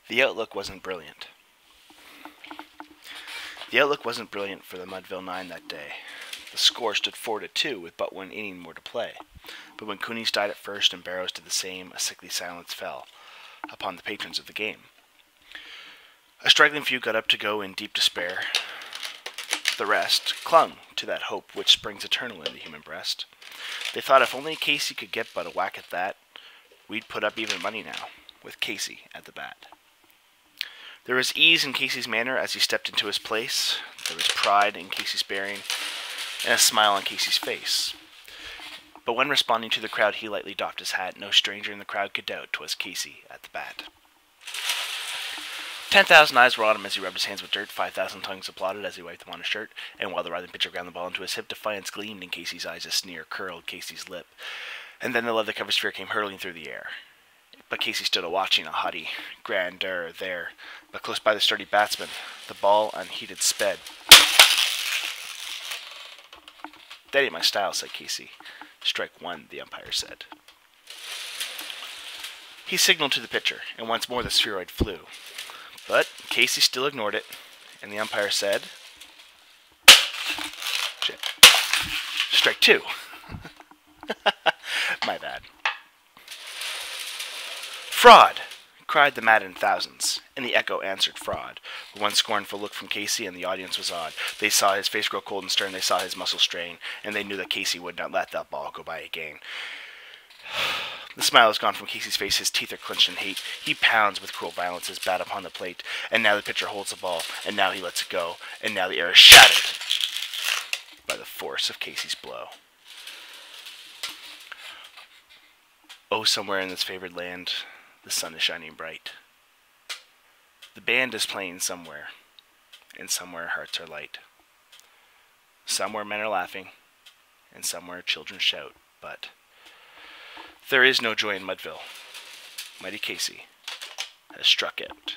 The outlook wasn't brilliant. The outlook wasn't brilliant for the Mudville Nine that day. The score stood 4-2 with but one inning more to play. But when Cooney's died at first and Barrows did the same, a sickly silence fell upon the patrons of the game. A straggling few got up to go in deep despair. The rest clung to that hope which springs eternal in the human breast. They thought if only Casey could get but a whack at that, we'd put up even money now, with Casey at the bat. There was ease in Casey's manner as he stepped into his place. There was pride in Casey's bearing, and a smile on Casey's face. But when responding to the crowd, he lightly doffed his hat. No stranger in the crowd could doubt 'twas Casey at the bat. 10,000 eyes were on him as he rubbed his hands with dirt. 5,000 tongues applauded as he wiped them on his shirt. And while the writhing pitcher ground the ball into his hip, defiance gleamed in Casey's eyes. A sneer curled Casey's lip. And then the leather-covered sphere came hurtling through the air. But Casey stood a-watching, a haughty grandeur there. But close by the sturdy batsman, the ball unheeded sped. "That ain't my style," said Casey. "Strike one," the umpire said. He signaled to the pitcher, and once more the spheroid flew. But Casey still ignored it, and the umpire said, "Shit. Strike two." My bad. "Fraud!" cried the maddened thousands, and the echo answered fraud. One scornful look from Casey, and the audience was awed. They saw his face grow cold and stern, they saw his muscles strain, and they knew that Casey would not let that ball go by again. The smile is gone from Casey's face, his teeth are clenched in hate. He pounds with cruel violence his bat upon the plate, and now the pitcher holds the ball, and now he lets it go, and now the air is shattered by the force of Casey's blow. Oh, somewhere in this favored land, the sun is shining bright. The band is playing somewhere, and somewhere hearts are light. Somewhere men are laughing, and somewhere children shout, but there is no joy in Mudville. Mighty Casey has struck out